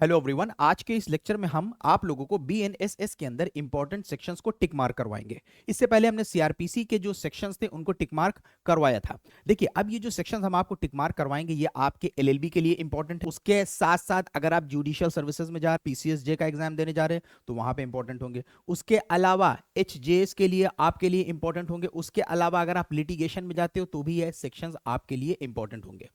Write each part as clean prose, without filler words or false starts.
Hello everyone, आज के इस लेक्चर में हम आप लोगों को बीएनएसएस के अंदर इंपॉर्टेंट सेक्शंस को टिक मार्क करवाएंगे। इससे पहले हमने सीआरपीसी के जो सेक्शंस थे उनको टिक मार्क करवाया था। देखिए, अब ये जो सेक्शंस हम आपको टिक मार्क करवाएंगे ये आपके एलएलबी के लिए इंपॉर्टेंट है। उसके साथ साथ अगर आप जुडिशियल सर्विसेज में जा रहे, पीसीएसजे का एग्जाम देने जा रहे हैं तो वहां पे इंपॉर्टेंट होंगे। उसके अलावा एचजेएस के लिए आपके लिए इंपॉर्टेंट होंगे। उसके अलावा अगर आप लिटिगेशन में जाते हो तो भी ये सेक्शंस आपके लिए इंपॉर्टेंट होंगे।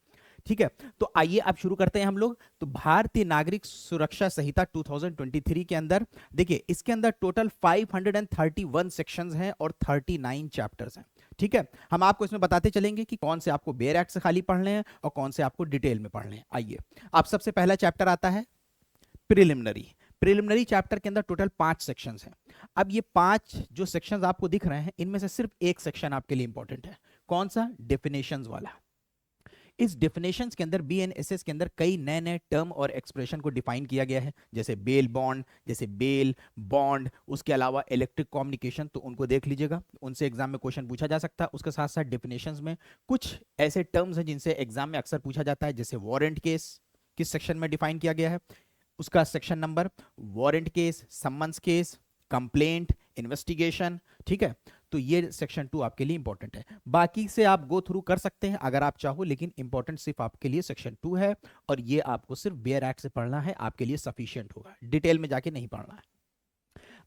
ठीक है, तो आइए अब शुरू करते हैं हम लोग। तो भारतीय नागरिक सुरक्षा संहिता 2023 के अंदर देखिए, इसके अंदर टोटल 531 सेक्शंस हैं और 39 चैप्टर्स हैं। ठीक है, हम आपको इसमें बताते चलेंगे कि कौन से आपको बेयर एक्ट से खाली पढ़ने हैं और कौन से आपको डिटेल में पढ़ने हैं। आइए, आप सबसे पहला चैप्टर आता है प्रिलिमिनरी। प्रिलिमिनरी चैप्टर के अंदर टोटल 5 सेक्शंस हैं। अब ये 5 जो सेक्शंस आपको दिख रहे हैं इनमें से सिर्फ एक सेक्शन आपके लिए इंपॉर्टेंट है। कौन सा? डेफिनेशंस वाला। इस डेफिनेशंस के अंदर बीएनएसएस के अंदर कई नए नए टर्म और एक्सप्रेशन को डिफाइन किया गया है, जैसे बेल बॉन्ड, जैसे बेल बॉन्ड। उसके अलावा इलेक्ट्रिक कम्युनिकेशन, तो उनको देख लीजिएगा, उनसे एग्जाम में क्वेश्चन पूछा जा सकता है। उसके साथ साथ डेफिनेशंस में कुछ ऐसे टर्म्स हैं जिनसे एग्जाम में अक्सर पूछा जाता है, जैसे वारंट केस किस सेक्शन में डिफाइन किया गया है, उसका section number, warrant case, summons case, complaint, investigation. ठीक है, तो ये सेक्शन 2 आपके लिए इंपॉर्टेंट है। बाकी से आप गो थ्रू कर सकते हैं अगर आप चाहो, लेकिन इंपॉर्टेंट सिर्फ आपके लिए सेक्शन 2 है और ये आपको सिर्फ बेयर एक्ट से पढ़ना है, आपके लिए सफिशिएंट होगा, डिटेल में जाके नहीं पढ़ना है।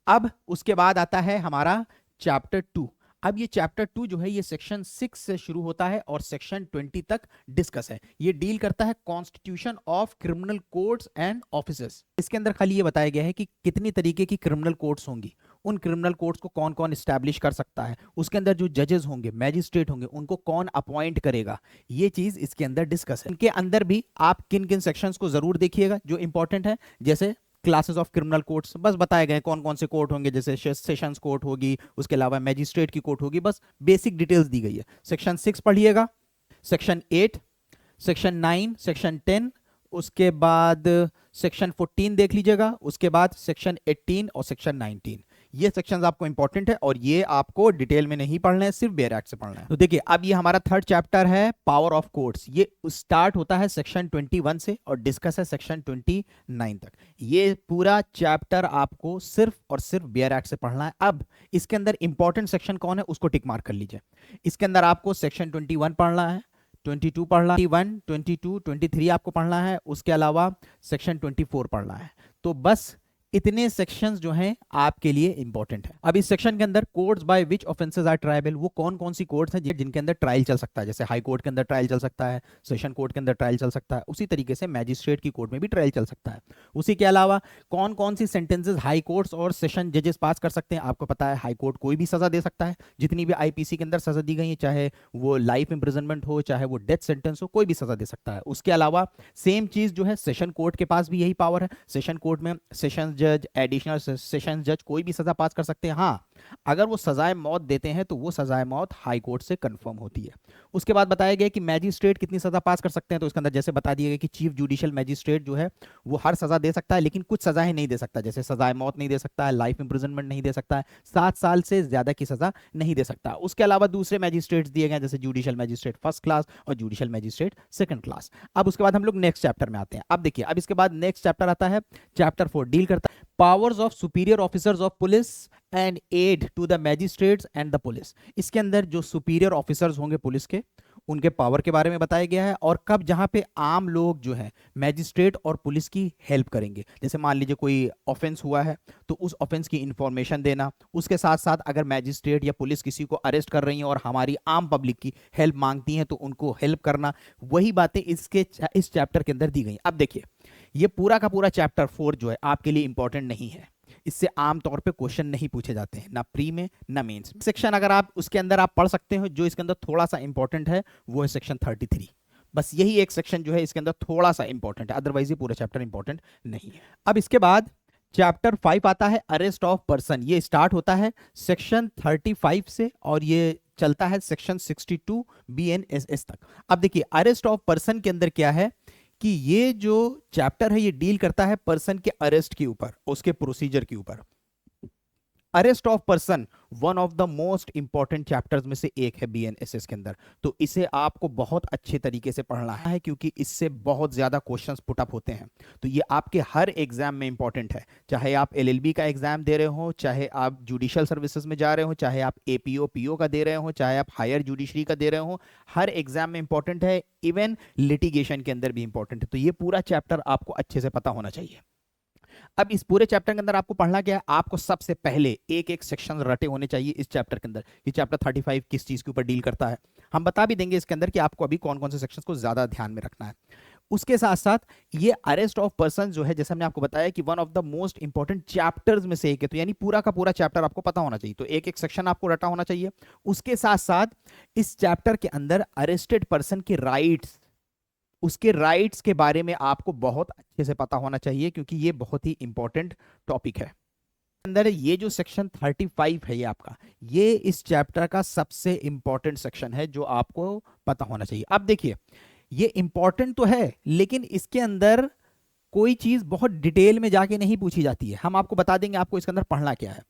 अब उसके बाद आता है हमारा चैप्टर 2। अब ये चैप्टर 2 जो है ये सेक्शन 6 से शुरू होता है और सेक्शन 20 तक डिस्कस है। ये डील करता है constitution of criminal courts and officers. इसके अंदर खाली ये बताया गया है कि कितनी तरीके की क्रिमिनल कोर्ट्स होंगी, उन क्रिमिनल कोर्ट्स को कौन कौन स्टैब्लिश कर सकता है, उसके अंदर जो जजेस होंगे, मैजिस्ट्रेट होंगे, उनको कौन अपॉइंट करेगा, ये चीज इसके अंदर डिस्कस है। इनके अंदर भी आप किन किन सेक्शंस को जरूर देखिएगा जो इंपॉर्टेंट है, जैसे क्लासेस ऑफ क्रिमिनल कोर्ट्स बस बताए गए कौन कौन से कोर्ट होंगे, जैसे सेशंस कोर्ट होगी, उसके अलावा मैजिस्ट्रेट की कोर्ट होगी, बस बेसिक डिटेल्स दी गई है। सेक्शन 6 पढ़िएगा, सेक्शन 8, सेक्शन 9, सेक्शन 10, उसके बाद सेक्शन 14 देख लीजिएगा, उसके बाद सेक्शन 18 और सेक्शन 19। ये सेक्शंस आपको इंपॉर्टेंट है और ये आपको डिटेल में नहीं पढ़ना है, सिर्फ बेयर एक्ट से पढ़ना है। तो देखिए, अब ये हमारा थर्ड चैप्टर है पावर ऑफ कोर्ट्स। ये स्टार्ट होता है सेक्शन 21 से और डिस्कस है सेक्शन 29 तक। ये पूरा चैप्टर आपको सिर्फ और सिर्फ बेयर एक्ट से पढ़ना है। अब इसके अंदर इंपॉर्टेंट सेक्शन कौन है उसको टिक मार्क कर लीजिए। इसके अंदर आपको सेक्शन 21 पढ़ना है, 22 पढ़ना, 21, 22, 23 आपको पढ़ना है, उसके अलावा सेक्शन 24 पढ़ना है। तो बस इतने सेक्शंस जो हैं आपके लिए इंपॉर्टेंट है। अब इस सेक्शन के अंदर courts by which offences are triable, वो कौन कौन सी कोर्ट्स हैं जिनके अंदर ट्रायल चल सकता है, जैसे हाई कोर्ट के अंदर ट्रायल चल सकता है, सेशन कोर्ट के अंदर ट्रायल चल सकता है, उसी तरीके से मैजिस्ट्रेट की कोर्ट में भी ट्रायल चल सकता है। उसी के अलावा कौन कौन सी सेंटेंसेस हाई कोर्ट्स और सेशन जजेस पास कर सकते हैं। आपको पता है हाई कोर्ट कोई भी सजा दे सकता है, जितनी भी आईपीसी के अंदर सजा दी गई है, चाहे वो लाइफ इंप्रिजनमेंट हो, चाहे वो डेथ सेंटेंस हो, कोई भी सजा दे सकता है। उसके अलावा सेम चीज जो है सेशन कोर्ट के पास भी यही पावर है। सेशन कोर्ट में सेशन जज, एडिशनल सेशन जज कोई भी सजा पास कर सकते हैं। हाँ, अगर वो सजाए मौत देते हैं तो वो सजाए मौत हाई कोर्ट से कंफर्म होती है। उसके बाद बताया गया कि मैजिस्ट्रेट कितनी सजा पास कर सकते हैं, तो इसके अंदर जैसे बता दिया गया कि चीफ जुडिशियल मैजिस्ट्रेट जो है वो हर सजा दे सकता है, लेकिन कुछ सजाएं नहीं दे सकता, जैसे सजाए मौत नहीं दे सकता है, लाइफ इंप्रिजनमेंट नहीं दे सकता है, 7 साल से ज्यादा की सजा नहीं दे सकता। उसके अलावा दूसरे मैजिस्ट्रेट्स दिए गए जैसे जुडिशियल मैजिस्ट्रेट फर्स्ट क्लास और जुडिशियल मैजिस्ट्रेट सेकंड क्लास। अब उसके बाद हम लोग नेक्स्ट चैप्टर में आते हैं। अब देखिए, अब इसके बाद नेक्स्ट चैप्टर आता है चैप्टर 4, डील करता है powers of superior officers of police and aid to the magistrates and the police. इसके अंदर जो सुपीरियर ऑफिसर्स होंगे पुलिस के, उनके पावर के बारे में बताया गया है और कब जहां पे आम लोग जो है मैजिस्ट्रेट और पुलिस की हेल्प करेंगे। जैसे मान लीजिए कोई ऑफेंस हुआ है तो उस ऑफेंस की इंफॉर्मेशन देना, उसके साथ साथ अगर मैजिस्ट्रेट या पुलिस किसी को अरेस्ट कर रही है और हमारी आम पब्लिक की हेल्प मांगती हैं तो उनको हेल्प करना, वही बातें इस चैप्टर के अंदर दी गई। अब देखिए, ये पूरा का पूरा चैप्टर 4 जो है आपके लिए इंपॉर्टेंट नहीं है, इससे आमतौर पे क्वेश्चन नहीं पूछे जाते हैं, ना प्री में ना मेंस। सेक्शन अगर आप उसके अंदर आप पढ़ सकते हो जो इसके अंदर थोड़ा सा इंपॉर्टेंट है वो है सेक्शन 33। बस यही एक सेक्शन जो है इसके अंदर थोड़ा सा इंपॉर्टेंट है, अदरवाइज ये पूरा चैप्टर इंपॉर्टेंट नहीं है। अब इसके बाद चैप्टर 5 आता है अरेस्ट ऑफ पर्सन। ये स्टार्ट होता है सेक्शन 35 से और ये चलता है सेक्शन 62 बीएनएसएस तक। अब देखिए, अरेस्ट ऑफ पर्सन के अंदर क्या है कि ये जो चैप्टर है ये डील करता है पर्सन के अरेस्ट के ऊपर, उसके प्रोसीजर के ऊपर। Arrest of person one of the most important chapters में से एक है बीएनएसएस के अंदर। तो इसे आपको बहुत अच्छे तरीके से पढ़ना है क्योंकि इससे बहुत ज्यादा क्वेश्चंस पुट अप होते हैं। तो ये आपके हर एग्जाम में इंपॉर्टेंट है, चाहे आप एलएलबी का एग्जाम दे रहे हो, चाहे आप जुडिशियल सर्विसेज में जा रहे हो, चाहे आप एपीओ पीओ का दे रहे हो, चाहे आप हायर जुडिशरी का दे रहे हो, हर एग्जाम में इंपॉर्टेंट है। इवन लिटिगेशन के अंदर भी इंपॉर्टेंट है। तो ये पूरा चैप्टर आपको अच्छे से पता होना चाहिए। अब इस पूरे चैप्टर के अंदर आपको पढ़ना क्या है, आपको सबसे पहले एक एक सेक्शन रटे होने चाहिए इस चैप्टर के अंदर। ये चैप्टर 35 किस चीज के ऊपर डील करता है हम बता भी देंगे इसके अंदर कि आपको अभी कौन कौन से सेक्शंस को ज्यादा ध्यान में रखना है। उसके साथ साथ ये अरेस्ट ऑफ पर्सन जो है, जैसे हमने आपको बताया कि one of the most important chapters में से एक है, तो यानी पूरा का पूरा चैप्टर आपको पता होना चाहिए। तो एक एक सेक्शन आपको रटा होना चाहिए। उसके साथ साथ इस चैप्टर के अंदर अरेस्टेड पर्सन के राइट्स, उसके राइट्स के बारे में आपको बहुत अच्छे से पता होना चाहिए क्योंकि ये बहुत ही इंपॉर्टेंट टॉपिक है। अंदर ये जो सेक्शन 35 है ये आपका, ये इस चैप्टर का सबसे इंपॉर्टेंट सेक्शन है जो आपको पता होना चाहिए। अब देखिए ये इंपॉर्टेंट तो है लेकिन इसके अंदर कोई चीज बहुत डिटेल में जाके नहीं पूछी जाती है। हम आपको बता देंगे आपको इसके अंदर पढ़ना क्या है।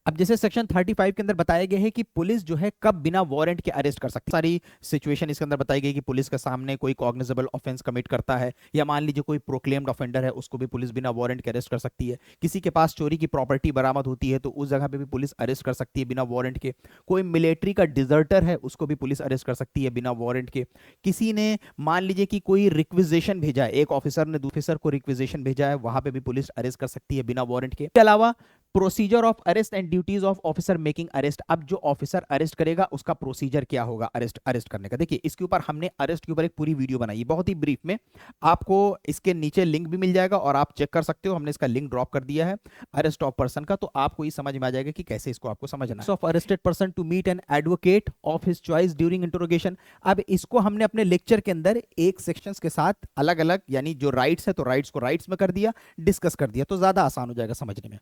अब जैसे सेक्शन 35 के अंदर बताया गया है कि पुलिस जो है कब बिना वारंट के अरेस्ट कर सकती है। सारी सिचुएशन इसके अंदर बताई गई कि पुलिस के सामने कोई कॉग्निजेबल ऑफेंस कमिट करता है, या मान लीजिए कोई प्रोक्लेम्ड ऑफेंडर है, उसको भी पुलिस बिना वारंट के अरेस्ट कर सकती है। किसी के पास चोरी की प्रॉपर्टी बरामद होती है तो उस जगह पे भी पुलिस अरेस्ट कर सकती है बिना वारंट के। कोई मिलिट्री का डिजर्टर है उसको भी पुलिस अरेस्ट कर सकती है बिना वारंट के। किसी ने मान लीजिए कि कोई रिक्विजिशन भेजा है, एक ऑफिसर ने दूसरे ऑफिसर को रिक्विजिशन भेजा है, वहां पे भी पुलिस अरेस्ट कर सकती है बिना वारंट के। इसके अलावा procedure of arrest and duties of officer making arrest, अब जो ऑफिसर अरेस्ट करेगा उसका प्रोसीजर क्या होगा अरेस्ट करने का। देखिए इसके ऊपर हमने अरेस्ट के ऊपर एक पूरी वीडियो बनाई बहुत ही ब्रीफ में, आपको इसके नीचे लिंक भी मिल जाएगा और आप चेक कर सकते हो। हमने इसका लिंक ड्रॉप कर दिया है अरेस्ट ऑफ पर्सन का, तो आपको ये समझ में आ जाएगा कि कैसे इसको आपको समझना है। Of arrested person to meet an advocate of his choice during interrogation. अब इसको हमने अपने लेक्चर के अंदर एक सेक्शंस के साथ अलग अलग, यानी जो राइट्स है तो राइट्स को राइट्स में कर दिया, डिस्कस कर दिया, तो ज्यादा आसान हो जाएगा समझने में।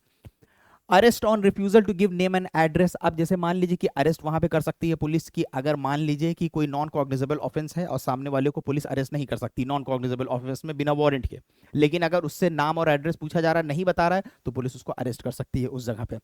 Arrest on refusal to give name and address, अब जैसे मान लीजिए कि अरेस्ट वहां पे कर सकती है पुलिस की, अगर मान लीजिए कि कोई नॉन कॉग्निजेबल ऑफेंस है और सामने वाले को पुलिस अरेस्ट नहीं कर सकती नॉन कॉग्निजेबल ऑफेंस में बिना वारंट के, लेकिन अगर उससे नाम और एड्रेस पूछा जा रहा है, नहीं बता रहा है, तो पुलिस उसको अरेस्ट कर सकती है उस जगह पे।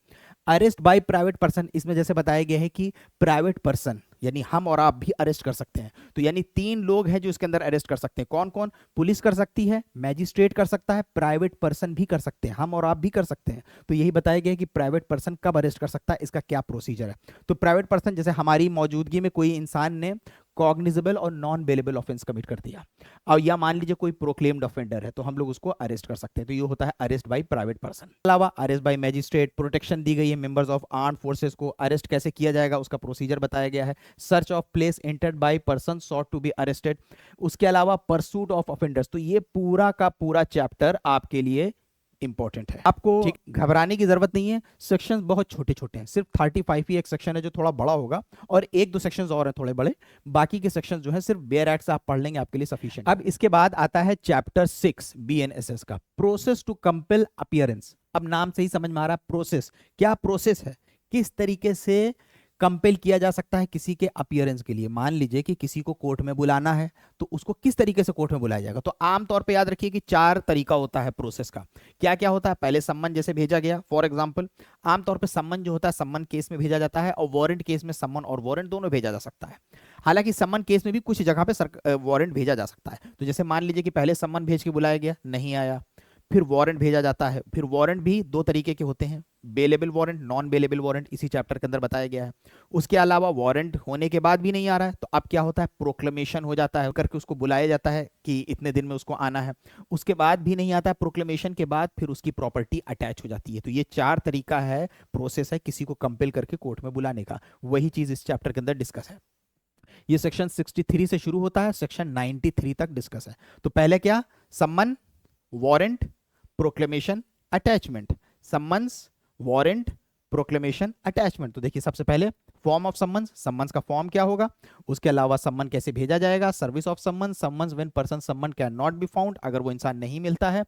अरेस्ट बाय प्राइवेट पर्सन, इसमें जैसे बताया गया है कि प्राइवेट पर्सन यानी हम और आप भी अरेस्ट कर सकते हैं। तो यानी 3 लोग हैं जो इसके अंदर अरेस्ट कर सकते हैं। कौन कौन? पुलिस कर सकती है, मैजिस्ट्रेट कर सकता है, प्राइवेट पर्सन भी कर सकते हैं, हम और आप भी कर सकते हैं। तो यही बताया गया है कि प्राइवेट पर्सन कब अरेस्ट कर सकता है, इसका क्या प्रोसीजर है। तो प्राइवेट पर्सन जैसे हमारी मौजूदगी में कोई इंसान ने कॉग्निजेबल और नॉन बेलेबल ऑफेंस कमिट कर दिया, और या मान लीजिए कोई प्रोक्लेम्ड ऑफेंडर है, तो हम लोग उसको अरेस्ट कर सकते हैं। तो ये होता है अरेस्ट बाय प्राइवेट पर्सन। अलावा अरेस्ट बाय मैजिस्ट्रेट, प्रोटेक्शन दी गई है मेंबर्स ऑफ आर्म्ड फोर्सेस को, अरेस्ट कैसे किया जाएगा उसका प्रोसीजर बताया गया है। Search of place entered by person sought to be arrested, उसके अलावा परसूट ऑफ ऑफेंडर्स। तो ये पूरा का पूरा चैप्टर आपके लिए इंपॉर्टेंट है, आपको घबराने की जरूरत नहीं है। सेक्शंस बहुत छोटे छोटे हैं, सिर्फ 35 ही एक सेक्शन है जो थोड़ा बड़ा होगा, और 1-2 सेक्शंस और हैं थोड़े बड़े, बाकी के सेक्शंस जो है सिर्फ बेयर एक्ट से आप पढ़ लेंगे आपके लिए सफिशिएंट। अब इसके बाद आता है चैप्टर 6 बीएनएसएस का, प्रोसेस टू कंपेल अपीयरेंस। अब नाम से ही समझ में आ रहा है प्रोसेस, क्या प्रोसेस है, किस तरीके से कंपेल किया जा सकता है किसी के अपीयरेंस के लिए। मान लीजिए कि किसी को कोर्ट में बुलाना है, तो उसको किस तरीके से कोर्ट में बुलाया जाएगा। तो आमतौर पे याद रखिए कि 4 तरीका होता है प्रोसेस का। क्या क्या होता है? पहले सम्मन जैसे भेजा गया, फॉर एग्जांपल आमतौर पे सम्मन जो होता है सम्मन केस में भेजा जाता है, और वारंट केस में सम्मन और वारंट दोनों भेजा जा सकता है। हालांकि सम्मन केस में भी कुछ जगह पे वारंट भेजा जा सकता है। तो जैसे मान लीजिए कि पहले सम्मन भेज के बुलाया गया, नहीं आया, फिर वारंट भेजा जाता है। फिर वारंट भी 2 तरीके के होते हैं, bailable warrant, non bailable warrant, इसी चैप्टर के अंदर बताया गया है। उसके अलावा वारंट होने के बाद भी नहीं आ रहा है, तो अब क्या होता है, प्रोक्लेमेशन हो जाता है, करके उसको बुलाया जाता है कि इतने दिन में उसको आना है। उसके बाद भी नहीं आता है, प्रोक्लेमेशन के बाद फिर उसकी प्रॉपर्टी अटैच हो जाती है। तो ये 4 तरीका है, प्रोसेस है किसी को कंपेल करके कोर्ट में बुलाने का। वही चीज इस चैप्टर के अंदर डिस्कस है। ये सेक्शन 63 से शुरू होता है, सेक्शन 93 तक डिस्कस है। तो पहले क्या, सम्मन, warrant, proclamation, attachment, summons, warrant, proclamation, attachment. तो देखिए सबसे पहले फॉर्म ऑफ सम्मन्स, सम्मन्स का फॉर्म क्या होगा, उसके अलावा सम्मन कैसे भेजा जाएगा, सर्विस ऑफ सम्मन, सम्मन्स व्हेन पर्सन सम्मन कैन नॉट बी फाउंड, अगर वो इंसान नहीं मिलता है।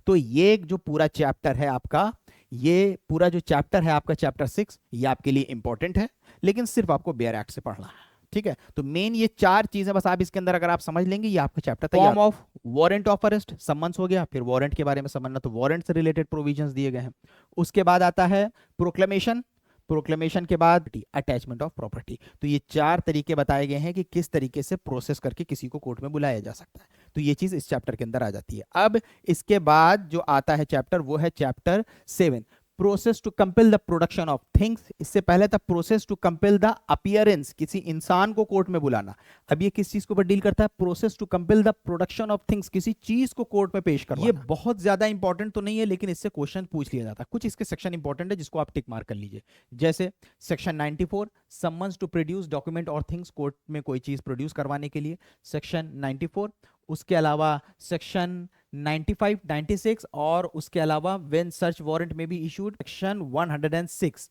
तो ये जो पूरा चैप्टर है आपका, ये पूरा जो चैप्टर है आपका चैप्टर 6, ये आपके लिए इंपॉर्टेंट है, लेकिन सिर्फ आपको बेयर एक्ट से पढ़ना है। ठीक है, तो मेन ये 4 चीजें बस आप इसके अंदर अगर आप समझ लेंगे, ये आपका चैप्टर तैयार। Form of warrant of arrest, summons हो गया, फिर वारंट के बारे में समझना, तो वारंट से रिलेटेड प्रोविजंस दिए गए हैं। उसके बाद आता है प्रोक्लेमेशन, प्रोक्लेमेशन के बाद अटैचमेंट ऑफ प्रॉपर्टी। तो ये 4 तरीके बताए गए हैं कि किस तरीके से प्रोसेस करके किसी को कोर्ट में बुलाया जा सकता है। तो ये चीज इस चैप्टर के अंदर आ जाती है। अब इसके बाद जो आता है चैप्टर, वो है chapter 7, process to compel the production of things. इससे पहले था process to compel the appearance, किसी इंसान को कोर्ट में बुलाना। अब ये किस चीज के ऊपर डील करता है? Process to compel the production of things, किसी चीज को कोर्ट में पेश करवाना। ये बहुत ज्यादा इंपॉर्टेंट तो नहीं है, लेकिन इससे क्वेश्चन पूछ लिया जाता है। कुछ इसके सेक्शन इंपॉर्टेंट है जिसको आप टिक मार्क कर लीजिए, जैसे section 94 summons to produce document और थिंग्स, कोर्ट में कोई चीज प्रोड्यूस करवाने के लिए, सेक्शन 94। उसके अलावा सेक्शन 95, 96 और उसके अलावा व्हेन सर्च वारंट में भी issued, section 106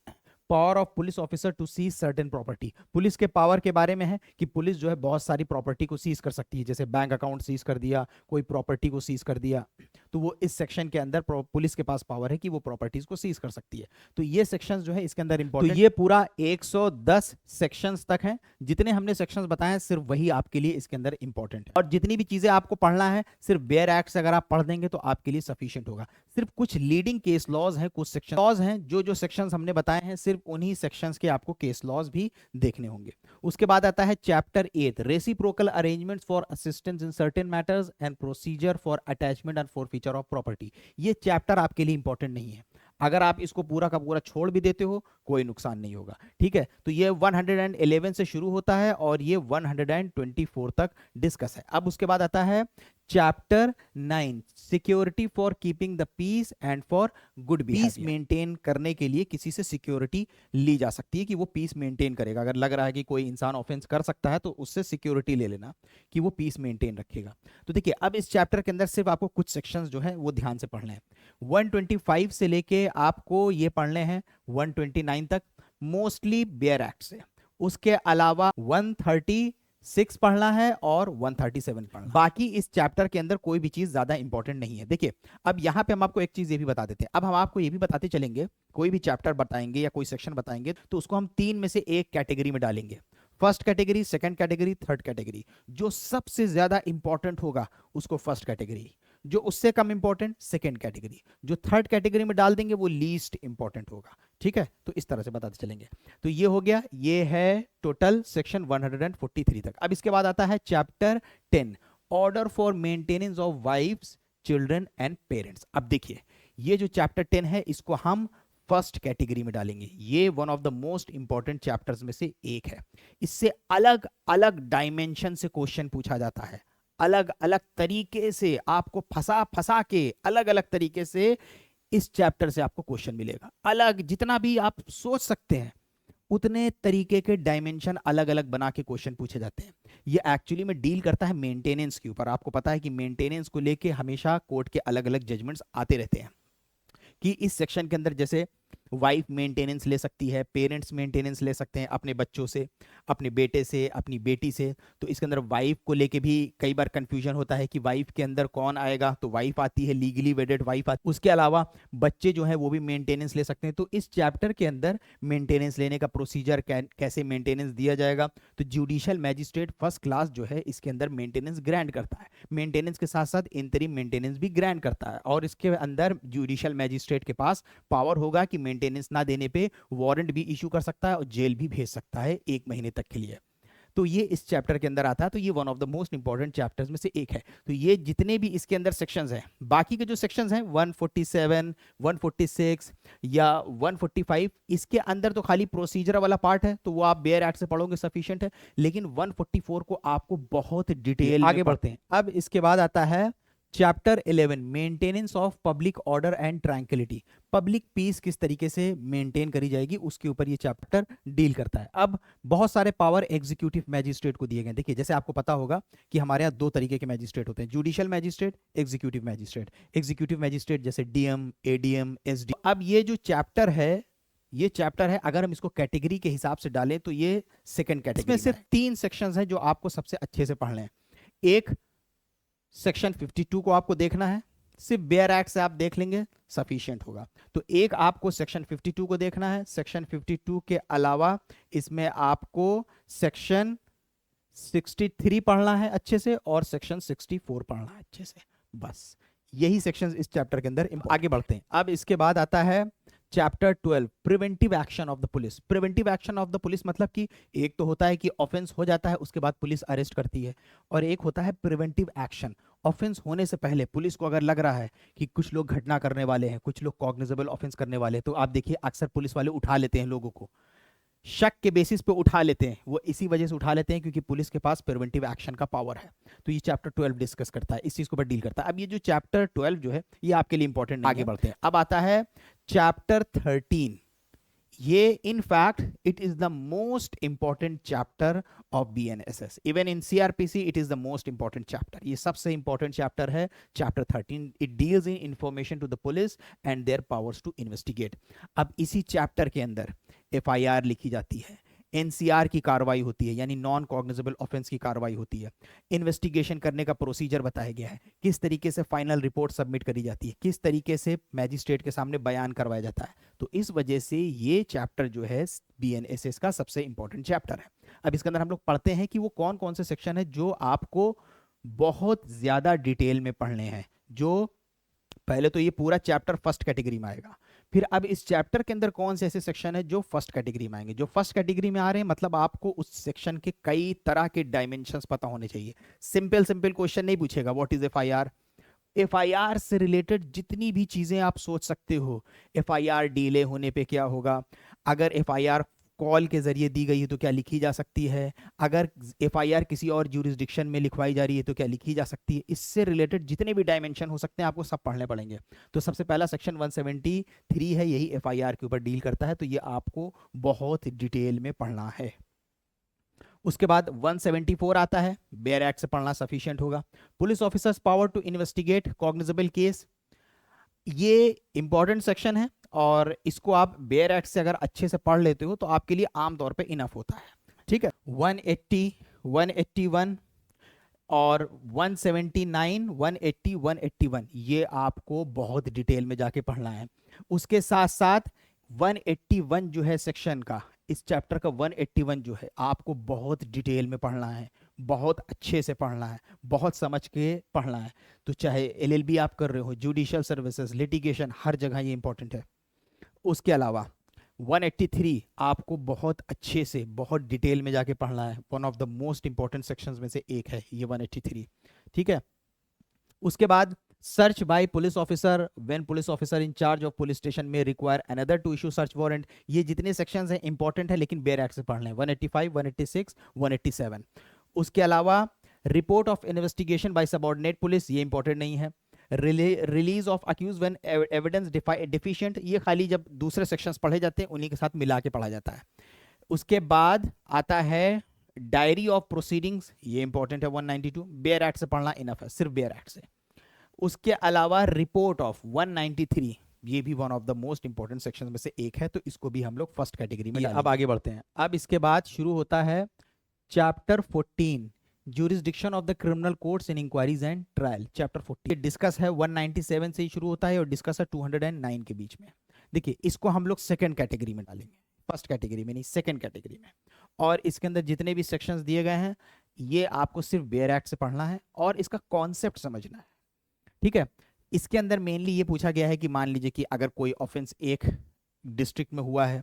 power of police officer to seize certain property. Police के पावर के बारे में है कि पुलिस जो है बहुत सारी प्रॉपर्टी को सीज कर सकती है, जैसे बैंक अकाउंट सीज कर दिया, कोई प्रॉपर्टी को सीज कर दिया, तो वो इस सेक्शन के अंदर पुलिस के पास पावर है कि वो प्रॉपर्टीज को सीज कर सकती है। तो ये सेक्शंस जो है इसके अंदर इंपॉर्टेंट। तो ये पूरा 110 सेक्शंस तक है, जितने हमने सेक्शंस बताए हैं सिर्फ वही आपके लिए इसके अंदर इंपॉर्टेंट है। और जितनी भी चीजें आपको पढ़ना है सिर्फ बेयर एक्ट से अगर आप पढ़ देंगे तो आपके लिए सफिशिएंट होगा। सिर्फ कुछ लीडिंग केस लॉज हैं, कुछ सेक्शन लॉज हैं, जो सेक्शंस हमने बताए हैं सिर्फ उन्हीं सेक्शंस के आपको केस लॉज भी देखने होंगे। उसके बाद आता है chapter 8, reciprocal arrangements for assistance in certain matters and procedure for attachment and forfeiture of property. ये चैप्टर आपके लिए इंपॉर्टेंट नहीं है, अगर आप इसको पूरा का पूरा छोड़ भी देते हो कोई नुकसान नहीं होगा, ठीक है। तो ये 111 से शुरू होता है और ये 124 तक डिस्कस है। अब उसके बाद आता है chapter 9, security for keeping the peace and for good peace maintain करने के लिए किसी से सिक्योरिटी ली जा सकती है कि वो पीस मेंटेन करेगा। अगर लग रहा है कि कोई इंसान ऑफेंस कर सकता है तो उससे सिक्योरिटी ले लेना कि वो पीस मेंटेन रखेगा। तो देखिए अब इस चैप्टर के अंदर सिर्फ आपको कुछ सेक्शंस जो है वो ध्यान से पढ़ने हैं। 125 से लेके आपको ये पढ़ने हैं 129 तक, मोस्टली बेयर एक्ट से। उसके अलावा 136 पढ़ना है और 137 पढ़ना। बाकी इस चैप्टर के अंदर कोई भी चीज ज्यादा इंपॉर्टेंट नहीं है। देखिए अब यहां पे हम आपको एक चीज ये भी बताते थे, अब हम आपको ये भी बताते चलेंगे, कोई भी चैप्टर बताएंगे या कोई सेक्शन बताएंगे तो उसको हम 3 में से एक कैटेगरी में डालेंगे। First category, second category, third category. जो सबसे ज्यादा इंपॉर्टेंट होगा उसको फर्स्ट कैटेगरी, जो उससे कम इंपॉर्टेंट सेकंड कैटेगरी, जो थर्ड कैटेगरी में डाल देंगे वो लीस्ट इंपॉर्टेंट होगा, ठीक है। तो इस तरह से बताते चलेंगे। तो ये हो गया, ये है टोटल सेक्शन 143 तक। अब इसके बाद आता है chapter 10, order for maintenance of wives, children and parents. अब देखिए ये जो चैप्टर 10 है इसको हम फर्स्ट कैटेगरी में डालेंगे। ये one of the most important chapters में से एक है। इससे अलग अलग डायमेंशन से क्वेश्चन पूछा जाता है, अलग अलग तरीके से आपको फंसा फंसा के अलग अलग तरीके से इस चैप्टर से आपको क्वेश्चन मिलेगा। अलग जितना भी आप सोच सकते हैं उतने तरीके के डायमेंशन अलग अलग बना के क्वेश्चन पूछे जाते हैं। ये एक्चुअली में डील करता है मेंटेनेंस के ऊपर। आपको पता है कि मेंटेनेंस को लेके हमेशा कोर्ट के अलग अलग जजमेंट्स आते रहते हैं कि इस सेक्शन के अंदर जैसे वाइफ मेंटेनेंस ले सकती है, पेरेंट्स मेंटेनेंस ले सकते हैं अपने बच्चों से, अपने बेटे से, अपनी बेटी से। तो इसके अंदर वाइफ को लेके भी कई बार कंफ्यूजन होता है कि वाइफ के अंदर कौन आएगा, तो वाइफ आती है, लीगली वेडेड वाइफ आती है। उसके अलावा बच्चे जो है वो भी मेंटेनेंस ले सकते हैं। तो इस चैप्टर के अंदर मेंटेनेंस लेने का प्रोसीजर कैसे मेंटेनेंस दिया जाएगा, तो जुडिशियल मैजिस्ट्रेट फर्स्ट क्लास जो है इसके अंदर मेंटेनेंस ग्रांट करता है। मेंटेनेंस के साथ साथ इंटरिम मेंटेनेंस भी ग्रांट करता है और इसके अंदर जुडिशियल मैजिस्ट्रेट के पास पावर होगा कि मेंटेनेंस ना देने पे वारंट भी इशू कर सकता है और जेल भी भेज सकता है 1 महीने तक के लिए। तो ये इस चैप्टर के अंदर आता है। तो ये one of the most important chapters में से एक है। तो ये जितने भी इसके अंदर सेक्शंस हैं, बाकी के जो सेक्शंस हैं 147, 146 या 145, इसके अंदर तो खाली प्रोसीजर वाला पार्ट है, तो वो आप बेयर एक्ट से पढ़ोगे सफिशिएंट है। लेकिन 144 को आपको बहुत डिटेल आगे बढ़ते हैं। अब इसके बाद आता है chapter 11, maintenance of public order and tranquillity. Public piece किस तरीके से मेंटेन करी जाएगी उसके ऊपर ये चैप्टर डील करता है। अब बहुत सारे पावर एग्जीक्यूटिव मैजिस्ट्रेट को दिए गए। देखिए जैसे आपको पता होगा कि हमारे यहाँ 2 तरीके के मैजिस्ट्रेट होते हैं, judicial magistrate, executive magistrate. Executive magistrate जैसे डीएम, एडीएम, एसडी। अब ये जो चैप्टर है, ये चैप्टर है, अगर हम इसको कैटेगरी के हिसाब से डालें तो ये सेकंड कैटेगरी। इसमें सिर्फ 3 सेक्शंस हैं जो आपको सबसे अच्छे से पढ़ने हैं। एक सेक्शन 52 को आपको देखना है, सिर्फ बेयर एक्ट से आप देख लेंगे सफिशिएंट होगा। तो एक आपको सेक्शन 52 को देखना है। सेक्शन 52 के अलावा इसमें आपको सेक्शन 63 पढ़ना है अच्छे से और सेक्शन 64 पढ़ना है अच्छे से। बस यही सेक्शंस इस चैप्टर के अंदर आगे बढ़ते हैं। अब इसके बाद आता है chapter 12 preventive action of the police. Preventive action of the police मतलब कि एक तो होता है कि ऑफेंस हो जाता है उसके बाद पुलिस अरेस्ट करती है, और एक होता है प्रिवेंटिव एक्शन। ऑफेंस होने से पहले पुलिस को अगर लग रहा है कि कुछ लोग घटना करने वाले हैं, कुछ लोग कॉग्निजेबल ऑफेंस करने वाले हैं, तो आप देखिए अक्सर पुलिस वाले उठा लेते हैं लोगों को, शक के बेसिस पे उठा लेते हैं। वो इसी वजह से उठा लेते हैं क्योंकि पुलिस के पास प्रिवेंटिव एक्शन का पावर है। तो ये चैप्टर 12 डिस्कस करता है, इस चीज को ऊपर डील करता है। अब ये जो चैप्टर 12 जो है ये आपके लिए इंपॉर्टेंट नहीं है। आगे बढ़ते हैं। अब आता है चैप्टर 13। ये in fact it is the most important chapter of BNSS। Even in CRPC it is the most important chapter. ये सबसे इंपॉर्टेंट चैप्टर है chapter 13। It deals in information to the police and their powers to investigate. अब इसी chapter के अंदर FIR लिखी जाती है, NCR की कार्रवाई होती है, यानी नॉन कॉग्निजेबल ऑफेंस की कार्रवाई होती है, इन्वेस्टिगेशन करने का प्रोसीजर बताया गया है, किस तरीके से फाइनल रिपोर्ट सबमिट करी जाती है, किस तरीके से मैजिस्ट्रेट के सामने बयान करवाया जाता है। तो इस वजह से ये चैप्टर जो है BNSS का सबसे इंपॉर्टेंट चैप्टर है। अब इसके अंदर हम लोग पढ़ते हैं कि वो कौन कौन से सेक्शन है जो आपको बहुत ज्यादा डिटेल में पढ़ने हैं। जो पहले तो ये पूरा चैप्टर फर्स्ट कैटेगरी में आएगा, फिर अब इस चैप्टर के अंदर कौन से ऐसे सेक्शन है जो फर्स्ट कैटेगरी में आएंगे। जो फर्स्ट कैटेगरी में आ रहे हैं मतलब आपको उस सेक्शन के कई तरह के डायमेंशंस पता होने चाहिए। सिंपल सिंपल क्वेश्चन नहीं पूछेगा व्हाट इज FIR। FIR से रिलेटेड जितनी भी चीजें आप सोच सकते हो, FIR डिले होने पे क्या होगा, अगर FIR कॉल के जरिए दी गई है तो क्या लिखी जा सकती है, अगर FIR किसी और ज्यूरिसडिक्शन में लिखवाई जा रही है तो क्या लिखी जा सकती है। इससे रिलेटेड जितने भी डायमेंशन हो सकते हैं आपको सब पढ़ने पड़ेंगे। तो सबसे पहला सेक्शन 173 है, यही FIR के ऊपर डील करता है, तो ये आपको बहुत डिटेल में पढ़ना है। उसके बाद 174 आता है, बेयर एक्ट से पढ़ना सफिशिएंट होगा। Police officers power to investigate cognizable case, ये इंपॉर्टेंट सेक्शन है और इसको आप बेयर एक्ट से अगर अच्छे से पढ़ लेते हो तो आपके लिए आमतौर पे इनफ होता है। ठीक है। 180, 181 और 179, 180, 181 ये आपको बहुत डिटेल में जाके पढ़ना है। उसके साथ साथ 181 जो है सेक्शन का, इस चैप्टर का 181 जो है आपको बहुत डिटेल में पढ़ना है, बहुत अच्छे से पढ़ना है, बहुत समझ के पढ़ना है। तो चाहे LLB आप कर रहे हो, जुडिशियल सर्विसेज, लिटिगेशन, हर जगह ये इंपॉर्टेंट है। उसके अलावा 183 आपको बहुत अच्छे से बहुत डिटेल में जाके पढ़ना है। One of the most important sections में से एक है ये 183। ठीक है। उसके बाद search by police officer when police officer in charge of police station में require another to issue search warrant. ये जितने सेक्शंस हैं इंपॉर्टेंट है लेकिन बेयर एक्ट से पढ़ने हैं। 185, 186, 187। उसके अलावा report of investigation by subordinate police, ये इंपॉर्टेंट नहीं है। Release of accused when evidence deficient, ये खाली जब दूसरे सेक्शंस पढ़े जाते हैं उन्हीं के साथ मिला के पढ़ा जाता है। उसके बाद आता है डायरी ऑफ प्रोसीडिंग्स, ये इंपॉर्टेंट है 192, बेयर एक्ट से पढ़ना इनफ है, सिर्फ बेयर एक्ट से। उसके अलावा रिपोर्ट ऑफ 193, ये भी one of the most important sections में से एक है, तो इसको भी हम लोग फर्स्ट कैटेगरी में डालेंगे। अब आगे बढ़ते हैं। अब इसके बाद शुरू होता है chapter 14 jurisdiction of the criminal courts in inquiries and trial. Chapter 14 discuss है 197 से ही शुरू होता है और डिस्कस है 209 के बीच में। देखिए इसको हम लोग सेकंड कैटेगरी में डालेंगे, फर्स्ट कैटेगरी में नहीं, सेकंड कैटेगरी में। और इसके अंदर जितने भी सेक्शंस दिए गए हैं ये आपको सिर्फ बेयर एक्ट से पढ़ना है और इसका कॉन्सेप्ट समझना है। ठीक है। इसके अंदर मेनली ये पूछा गया है कि मान लीजिए कि अगर कोई ऑफेंस एक डिस्ट्रिक्ट में हुआ है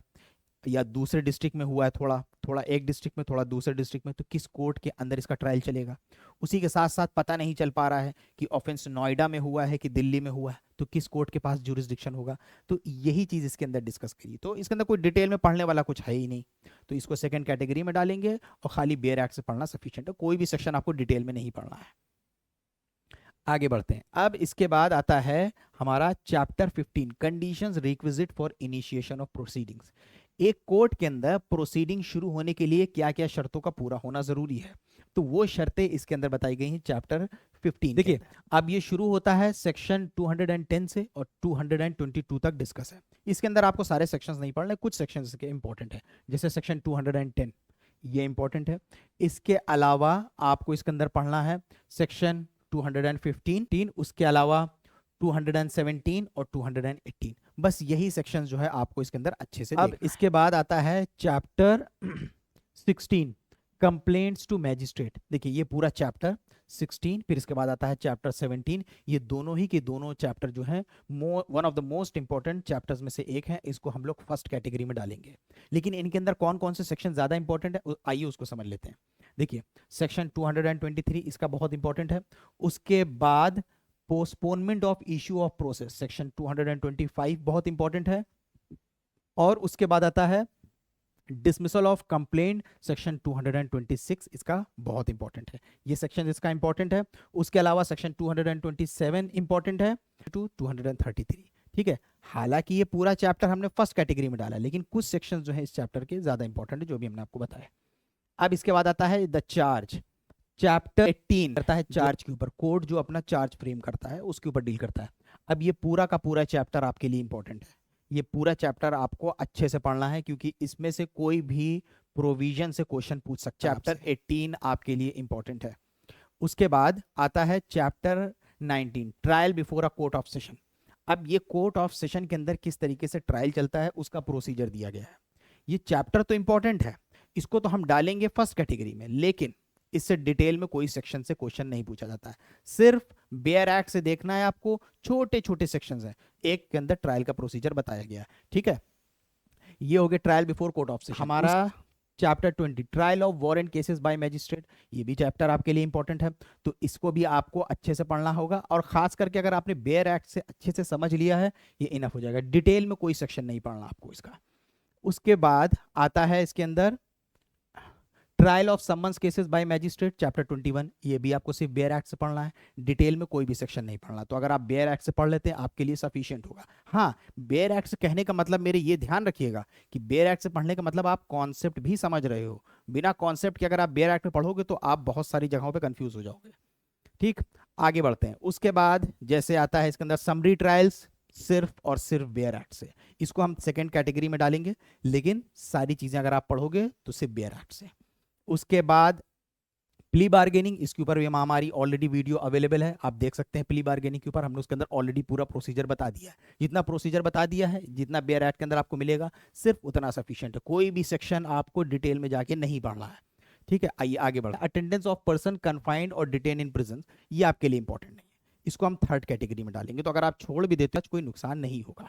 या दूसरे डिस्ट्रिक्ट में हुआ है, थोड़ा थोड़ा एक डिस्ट्रिक्ट में थोड़ा दूसरे डिस्ट्रिक्ट में, तो किस कोर्ट के अंदर इसका ट्रायल चलेगा। उसी के साथ साथ पता नहीं चल पा रहा है कि ऑफेंस नोएडा में हुआ है कि दिल्ली में हुआ है, तो किस कोर्ट के पास ज्यूरिसडिक्शन होगा। तो यही चीज इसके अंदर डिस्कस करी। तो इसके अंदर कोई डिटेल में पढ़ने वाला कुछ है ही नहीं, तो इसको सेकंड कैटेगरी में डालेंगे और खाली बेयर एक्ट से पढ़ना सफिशिएंट है, कोई भी सेक्शन आपको डिटेल में नहीं पढ़ना है। आगे बढ़ते हैं। अब इसके बाद आता है हमारा chapter 15 conditions requisite for initiation of proceedings. एक कोर्ट के अंदर प्रोसीडिंग शुरू होने के लिए क्या क्या शर्तों का पूरा होना जरूरी है, तो वो शर्तें इसके अंदर बताई गई हैं चैप्टर 15। देखिए अब ये शुरू होता है सेक्शन 210 से और 222 तक डिस्कस है। इसके अंदर आपको सारे सेक्शंस नहीं पढ़ने, कुछ सेक्शंस के इंपॉर्टेंट है, जैसे सेक्शन 210 ये इंपॉर्टेंट है। इसके अलावा आपको इसके अंदर पढ़ना है सेक्शन 215, उसके अलावा 217 और 218। बस यही सेक्शन जो है आपको इसके अंदर अच्छे से। अब इसके बाद आता है चैप्टर 16 कंप्लेंट्स टू मैजिस्ट्रेट। देखिए ये पूरा चैप्टर 16, फिर इसके बाद आता है चैप्टर 17। ये दोनों ही के दोनों चैप्टर जो हैं one of the most important chapters में से एक है। इसको हम लोग फर्स्ट कैटेगरी में डालेंगे। लेकिन इनके अंदर कौन कौन से सेक्शन ज्यादा इंपॉर्टेंट है आइए उसको समझ लेते हैं। देखिए सेक्शन 223 इसका बहुत इंपॉर्टेंट है। उसके बाद postponement of issue of process section 225 बहुत इंपॉर्टेंट है। और उसके बाद आता है डिसमिसल ऑफ कंप्लेंट सेक्शन 226, इसका बहुत इंपॉर्टेंट है। ये सेक्शन इसका इंपॉर्टेंट है। उसके अलावा सेक्शन 227 इंपॉर्टेंट है टू 233। ठीक है, हालांकि ये पूरा चैप्टर हमने फर्स्ट कैटेगरी में डाला, लेकिन कुछ सेक्शन जो है इस चैप्टर के ज्यादा इंपॉर्टेंट है, जो भी हमने आपको बताया। अब इसके बाद आता है द चार्ज। चैप्टर 18 करता है चार्ज के ऊपर, कोर्ट जो अपना चार्ज फ्रेम करता है उसके ऊपर डील करता है। अब ये पूरा का पूरा चैप्टर आपके लिए इंपॉर्टेंट है। ये पूरा चैप्टर आपको अच्छे से पढ़ना है, क्योंकि इसमें से कोई भी प्रोविजन से क्वेश्चन पूछ सकता है। चैप्टर 18 आपके लिए इंपॉर्टेंट है। उसके बाद आता है chapter 19 trial before a court of session. अब ये कोर्ट ऑफ सेशन के अंदर किस तरीके से ट्रायल चलता है उसका प्रोसीजर दिया गया है। ये चैप्टर तो इंपॉर्टेंट है, इसको तो हम डालेंगे फर्स्ट कैटेगरी में, लेकिन इससे डिटेल में कोई सेक्शन से क्वेश्चन नहीं पूछा जाता है। सिर्फ बेयर एक्ट से देखना है आपको, छोटे छोटे सेक्शंस हैं, एक के अंदर ट्रायल का प्रोसीजर बताया गया है। ठीक है, ये हो गया trial before court of session. हमारा chapter 20 trial of warrant cases by magistrate, ये भी चैप्टर आपके लिए इंपॉर्टेंट है, तो इसको भी आपको अच्छे से पढ़ना होगा। और खास करके अगर आपने बेयर एक्ट से अच्छे से समझ लिया है, ये इनफ हो जाएगा, डिटेल में कोई सेक्शन नहीं पढ़ना आपको इसका। उसके बाद आता है इसके अंदर trial of summons cases by magistrate chapter 21, ये भी आपको सिर्फ बेयर एक्ट से पढ़ना है, डिटेल में कोई भी सेक्शन नहीं पढ़ना। तो अगर आप बेयर एक्ट से पढ़ लेते हैं आपके लिए सफिशिएंट होगा। हाँ, बेयर एक्ट से कहने का मतलब मेरे ये ध्यान रखिएगा कि बेयर एक्ट से पढ़ने का मतलब आप कॉन्सेप्ट भी समझ रहे हो। बिना कॉन्सेप्ट के अगर आप बेयर एक्ट में पढ़ोगे तो आप बहुत सारी जगहों पर कंफ्यूज हो जाओगे। ठीक, आगे बढ़ते हैं। उसके बाद जैसे आता है इसके अंदर समरी ट्रायल्स, सिर्फ और सिर्फ बेयर एक्ट से, इसको हम सेकेंड कैटेगरी में डालेंगे, लेकिन सारी चीजें अगर आप पढ़ोगे तो सिर्फ बेयर एक्ट से। उसके बाद प्ली बार्गेनिंग, इसके ऊपर भी हमारी ऑलरेडी वीडियो अवेलेबल है, आप देख सकते हैं। प्ली बार्गेनिंग के ऊपर हमने उसके अंदर ऑलरेडी पूरा प्रोसीजर बता दिया है। जितना प्रोसीजर बता दिया है, जितना बेयर एक्ट के अंदर आपको मिलेगा, सिर्फ उतना सफिशिएंट है। कोई भी सेक्शन आपको डिटेल में जाके नहीं पढ़ना है। ठीक है, आइए आगे बढ़ते हैं। अटेंडेंस ऑफ पर्सन कन्फाइंड और डिटेन इन प्रिजन, ये आपके लिए इंपॉर्टेंट नहीं है, इसको हम थर्ड कैटेगरी में डालेंगे। तो अगर आप छोड़ भी देते हैं कोई नुकसान नहीं होगा।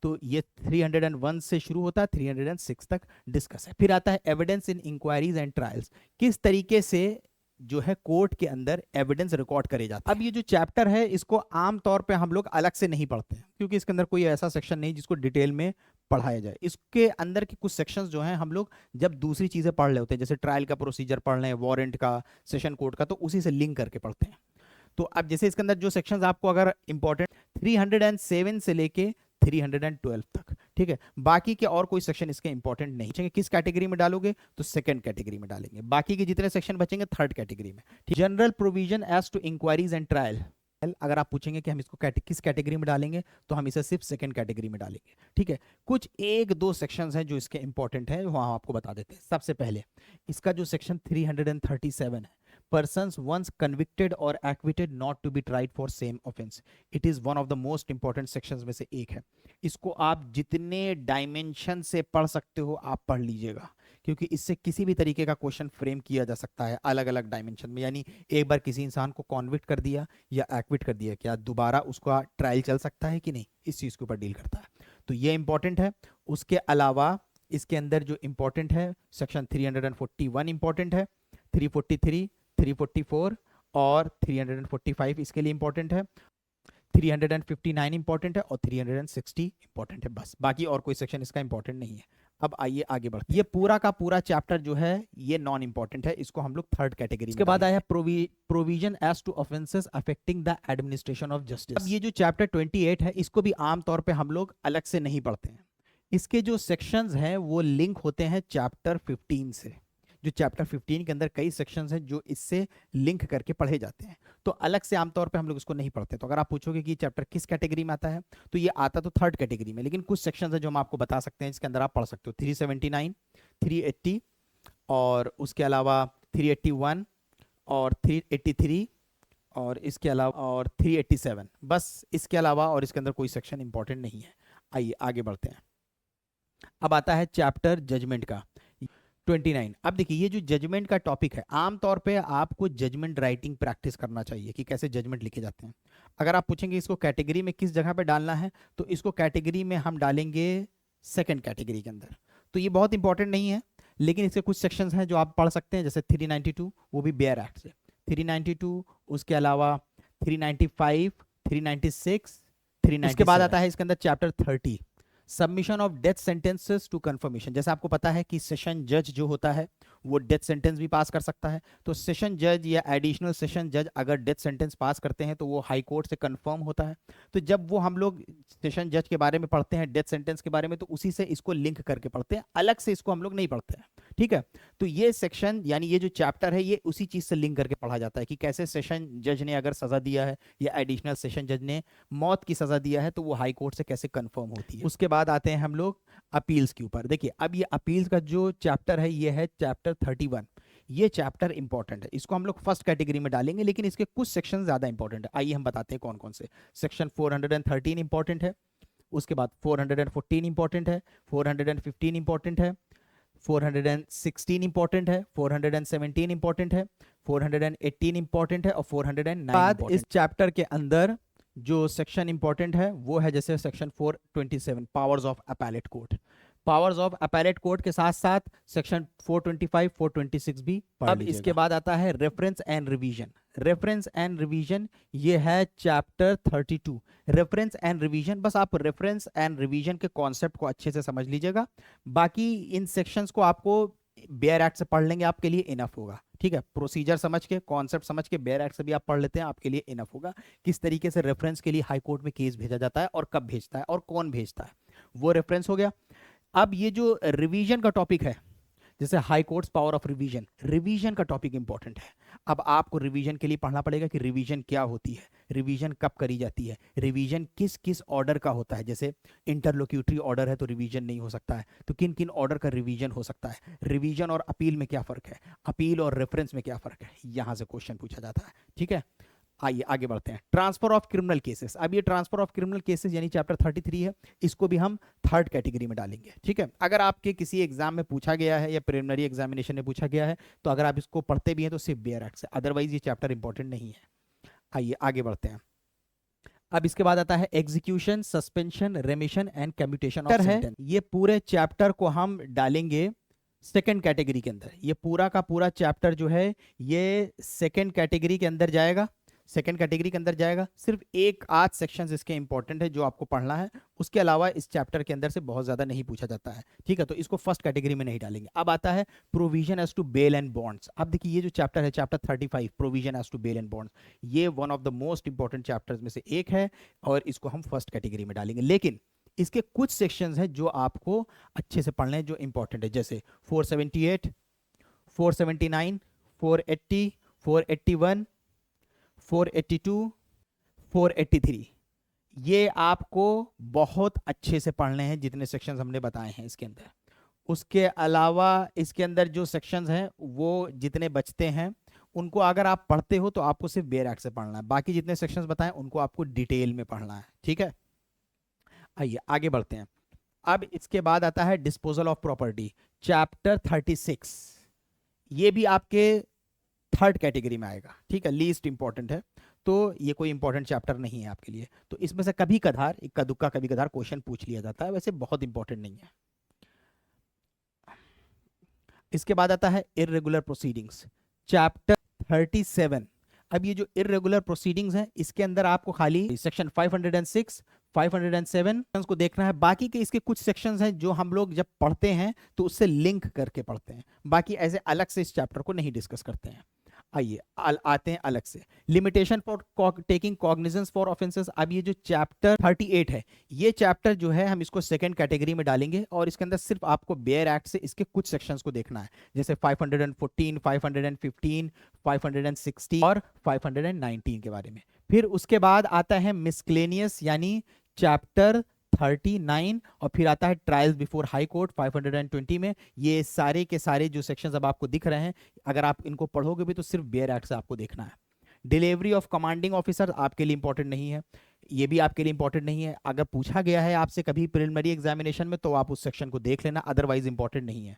तो ये 301 से शुरू होता है, 306 तक डिस्कस है। फिर आता है evidence in inquiries and trials, किस तरीके से जो है कोर्ट के अंदर एविडेंस रिकॉर्ड करे जाते हैं। अब ये जो चैप्टर है इसको आम तौर पे हम लोग अलग से नहीं पढ़ते हैं, क्योंकि इसके अंदर कोई ऐसा सेक्शन नहीं जिसको डिटेल में पढ़ाया जाए। इसके अंदर के कुछ सेक्शंस जो हैं हम लोग जब दूसरी चीजें पढ़ रहे होते हैं, जैसे ट्रायल का प्रोसीजर पढ़ रहे हैं, वारंट का, सेशन कोर्ट का, तो उसी से लिंक करके पढ़ते हैं। तो अब जैसे इसके अंदर जो सेक्शंस आपको अगर इंपॉर्टेंट 307 से लेके 312 तक, ठीक है, बाकी के और कोई सेक्शन इसके इंपॉर्टेंट नहीं बचेंगे। किस कैटेगरी में डालोगे तो सेकंड कैटेगरी में डालेंगे, बाकी के जितने सेक्शन बचेंगे थर्ड कैटेगरी में। General provision as to inquiries and trial, अगर आप पूछेंगे कि हम इसको किस कैटेगरी में डालेंगे तो हम इसे सिर्फ सेकंड कैटेगरी में डालेंगे। ठीक है, कुछ एक दो सेक्शंस हैं जो इसके इंपॉर्टेंट हैं, वहां आपको बता देते हैं। सबसे पहले इसका जो सेक्शन 337 है, persons once convicted or acquitted not to be tried for same offense, it is one of the most important sections में से एक है। इसको आप जितने डायमेंशन से पढ़ सकते हो आप पढ़ लीजिएगा, क्योंकि इससे किसी भी तरीके का क्वेश्चन फ्रेम किया जा सकता है अलग अलग डायमेंशन में। यानी एक बार किसी इंसान को कॉन्विक्ट कर दिया या एक्विट कर दिया, क्या दोबारा उसका ट्रायल चल सकता है कि नहीं, इस चीज के ऊपर डील करता है। तो ये इंपॉर्टेंट है। उसके अलावा इसके अंदर जो इंपॉर्टेंट है सेक्शन 341 इंपॉर्टेंट है, 343, 344 और 345 इसके लिए इंपॉर्टेंट है, 359 इंपॉर्टेंट है और 360 इंपॉर्टेंट है। बस, बाकी और कोई सेक्शन इसका इंपॉर्टेंट नहीं है। अब आइए आगे बढ़ते हैं। ये पूरा का पूरा चैप्टर जो है ये नॉन इंपॉर्टेंट है, इसको हम लोग थर्ड कैटेगरी। इसके बाद आया provision as to offences affecting the administration of justice. अब ये जो चैप्टर 28 है इसको भी आमतौर पे हम लोग अलग से नहीं पढ़ते हैं। इसके जो सेक्शंस हैं वो लिंक होते हैं चैप्टर 15 से। जो चैप्टर 15 के अंदर कई सेक्शंस हैं जो इससे लिंक करके पढ़े जाते हैं, तो अलग से आमतौर पे हम लोग इसको नहीं पढ़ते। तो अगर आप पूछोगे कि चैप्टर किस कैटेगरी में आता है, तो ये आता तो थर्ड कैटेगरी में, लेकिन कुछ सेक्शंस हैं जो हम आपको बता सकते हैं इसके अंदर आप पढ़ सकते हो। 379, 380 और उसके अलावा 381 और 383 और इसके अलावा और 387, बस इसके अलावा और इसके अंदर कोई सेक्शन इंपॉर्टेंट नहीं है। आइए आगे बढ़ते हैं। अब आता है चैप्टर जजमेंट का। 29। अब देखिए ये जो जजमेंट का टॉपिक है, आमतौर पे आपको जजमेंट राइटिंग प्रैक्टिस करना चाहिए कि कैसे जजमेंट लिखे जाते हैं। अगर आप पूछेंगे इसको कैटेगरी में किस जगह पे डालना है, तो इसको कैटेगरी में हम डालेंगे सेकंड कैटेगरी के अंदर। तो ये बहुत इंपॉर्टेंट नहीं है, लेकिन इसके कुछ सेक्शंस हैं जो आप पढ़ सकते हैं, जैसे 392, वो भी बेयर एक्ट से 392, उसके अलावा 395, 396, 397। उसके बाद आता है इसके अंदर chapter 30, submission of death sentences to confirmation. जैसे आपको पता है कि सेशन जज जो होता है वो डेथ सेंटेंस भी पास कर सकता है, तो सेशन जज या एडिशनल सेशन जज अगर डेथ सेंटेंस पास करते हैं तो वो हाई कोर्ट से कंफर्म होता है। तो जब वो हम लोग सेशन जज के बारे में पढ़ते हैं, डेथ सेंटेंस के बारे में, तो उसी से इसको लिंक करके पढ़ते हैं, अलग से इसको हम लोग नहीं पढ़ते हैं। ठीक है, तो ये सेक्शन यानी ये जो चैप्टर है ये उसी चीज से लिंक करके पढ़ा जाता है कि कैसे सेशन जज ने अगर सजा दिया है या एडिशनल सेशन जज ने मौत की सजा दिया है तो वो हाई कोर्ट से कैसे कंफर्म होती है। उसके बाद आते हैं हम लोग अपील्स के ऊपर। देखिए अब ये अपील्स का जो चैप्टर है ये है चैप्टर 31। ये चैप्टर इंपॉर्टेंट है, इसको हम लोग फर्स्ट कैटेगरी में डालेंगे, लेकिन इसके कुछ सेक्शन ज्यादा इंपॉर्टेंट है। आइए हम बताते हैं कौन कौन से। सेक्शन 413 इंपॉर्टेंट है, उसके बाद 414 इंपॉर्टेंट है, 415 इंपॉर्टेंट है, 416 इंपॉर्टेंट है, 417 इंपॉर्टेंट है, 418 इंपॉर्टेंट है और 409 बाद इस चैप्टर के अंदर जो सेक्शन इंपॉर्टेंट है वो है जैसे section 427 powers of appellate court. Powers of appellate court के साथ साथ सेक्शन 425 426 भी पढ़ लीजिएगा। अब इसके बाद आता है reference and revision. Reference and revision ये है चैप्टर 32। रेफरेंस एंड रिवीजन, बस आप रेफरेंस एंड रिवीजन के कॉन्सेप्ट को अच्छे से समझ लीजिएगा, बाकी इन सेक्शंस को आपको बेयर एक्ट से पढ़ लेंगे आपके लिए इनफ होगा। ठीक है, प्रोसीजर समझ के, कॉन्सेप्ट समझ के बेयर एक्ट से भी आप पढ़ लेते हैं, आपके लिए इनफ होगा। किस तरीके से रेफरेंस के लिए हाई कोर्ट में केस भेजा जाता है और कब भेजता है और कौन भेजता है, वो रेफरेंस हो गया। अब ये जो रिवीजन का टॉपिक है, जैसे high courts power of revision, revision का टॉपिक इंपॉर्टेंट है। अब आपको रिवीजन के लिए पढ़ना पड़ेगा कि रिवीजन क्या होती है, रिवीजन कब करी जाती है, रिवीजन किस किस ऑर्डर का होता है। जैसे इंटरलोक्यूटरी ऑर्डर है तो रिवीजन नहीं हो सकता है, तो किन किन ऑर्डर का रिवीजन हो सकता है, रिवीजन और अपील में क्या फर्क है, अपील और रेफरेंस में क्या फर्क है, यहां से क्वेश्चन पूछा जाता है। ठीक है, आइए आगे बढ़ते हैं। Transfer of criminal cases. अब ये ट्रांसफर ऑफ क्रिमिनल केसेस यानी चैप्टर 33 है, इसको भी हम थर्ड कैटेगरी में डालेंगे। ठीक है, अगर आपके किसी एग्जाम में पूछा गया है या प्रिलिमिनरी एग्जामिनेशन में पूछा गया है तो अगर आप इसको पढ़ते भी हैं तो सिर्फ बेयर एक्ट से, अदरवाइज ये चैप्टर इंपॉर्टेंट नहीं है। आइए आगे बढ़ते हैं। अब इसके बाद आता है execution, suspension, रेमिशन and commutation of sentence. ये पूरे चैप्टर को हम डालेंगे सेकंड कैटेगरी के अंदर। ये पूरा का पूरा चैप्टर जो है ये सेकंड कैटेगरी के अंदर जाएगा, सेकंड कैटेगरी के अंदर जाएगा। सिर्फ एक आध सेक्शंस इसके इंपॉर्टेंट है जो आपको पढ़ना है, उसके अलावा इस चैप्टर के अंदर से बहुत ज्यादा नहीं पूछा जाता है। ठीक है, तो इसको फर्स्ट कैटेगरी में नहीं डालेंगे। अब आता है provision as to bail and bonds. अब देखिए ये जो चैप्टर है chapter 35 provision as to bail and bonds, ये one of the most important chapters में से एक है और इसको हम फर्स्ट कैटेगरी में डालेंगे। लेकिन इसके कुछ सेक्शंस हैं जो आपको अच्छे से पढ़ने हैं, जो इंपॉर्टेंट है, जैसे 478, 479, 480, 481, 482, 483, ये आपको बहुत अच्छे से पढ़ने हैं जितने सेक्शंस हमने बताए हैं इसके अंदर। उसके अलावा इसके अंदर जो सेक्शंस हैं वो जितने बचते हैं उनको अगर आप पढ़ते हो तो आपको सिर्फ बेयर एक्ट से पढ़ना है, बाकी जितने सेक्शंस बताएं उनको आपको डिटेल में पढ़ना है। ठीक है, आइए आगे बढ़ते हैं। अब इसके बाद आता है डिस्पोजल ऑफ प्रॉपर्टी, चैप्टर 36। ये भी आपके थर्ड कैटेगरी में आएगा। ठीक है, लीस्ट इंपॉर्टेंट है, तो ये कोई इंपॉर्टेंट चैप्टर नहीं है आपके लिए। तो इसमें से कभी कभार, इक्का दुक्का कभी कभार क्वेश्चन पूछ लिया जाता है, वैसे बहुत इंपॉर्टेंट नहीं है। इसके बाद आता है इर्रेगुलर प्रोसीडिंग्स, चैप्टर 37। अब ये जो इर्रेगुलर प्रोसीडिंग्स हैं इसके अंदर आपको खाली सेक्शन 506 507 को देखना है। बाकी के इसके कुछ सेक्शंस हैं जो हम लोग जब पढ़ते हैं तो उससे लिंक करके पढ़ते हैं, बाकी ऐसे अलग से इस चैप्टर को नहीं डिस्कस करते हैं। आइए आते हैं अलग से limitation for taking cognizance for offences. अब ये जो चैप्टर 38 है, ये चैप्टर जो है हम इसको सेकंड कैटेगरी में डालेंगे और इसके अंदर सिर्फ आपको बेयर एक्ट से इसके कुछ सेक्शंस को देखना है, जैसे 514, 515, 516 और 519 के बारे में। फिर उसके बाद आता है मिसक्लेनियस यानी चैप्टर 39 और फिर आता है ट्रायल्स बिफोर हाई कोर्ट 520 में। ये सारे के सारे जो सेक्शंस अब आपको दिख रहे हैं, अगर आप इनको पढ़ोगे भी तो सिर्फ बेयर एक्ट से आपको देखना है। डिलीवरी ऑफ कमांडिंग ऑफिसर आपके लिए इंपॉर्टेंट नहीं है, ये भी आपके लिए इंपॉर्टेंट नहीं है। अगर पूछा गया है आपसे कभी प्रिलिमिनरी एग्जामिनेशन में तो आप उस सेक्शन को देख लेना, अदरवाइज इंपॉर्टेंट नहीं है।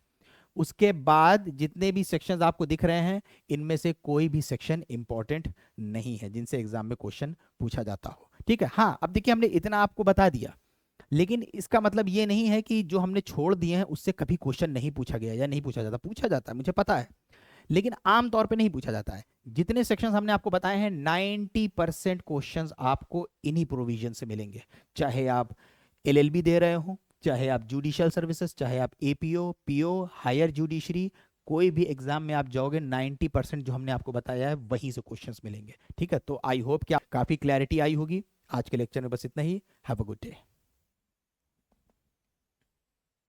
उसके बाद जितने भी सेक्शंस आपको दिख रहे हैं इनमें से कोई भी सेक्शन इंपॉर्टेंट नहीं है जिनसे एग्जाम में क्वेश्चन पूछा जाता हो। ठीक है, हाँ अब देखिए हमने इतना आपको बता दिया, लेकिन इसका मतलब ये नहीं है कि जो हमने छोड़ दिए हैं उससे कभी क्वेश्चन नहीं पूछा गया या नहीं पूछा जाता, पूछा जाता है मुझे पता है, लेकिन आम तौर पे नहीं पूछा जाता है। जितने सेक्शंस हमने आपको बताए हैं 90% क्वेश्चंस आपको इन्हीं प्रोविजन से मिलेंगे, चाहे आप एलएलबी दे रहे हो, चाहे आप जुडिशियल सर्विसेज, चाहे आप एपीओ, पीओ, हायर जुडिशरी, कोई भी एग्जाम में आप जाओगे 90% जो हमने आपको बताया है वहीं से क्वेश्चंस मिलेंगे। ठीक है, तो आई होप कि काफी क्लैरिटी आई होगी। आज के लेक्चर में बस इतना ही। Have a good day.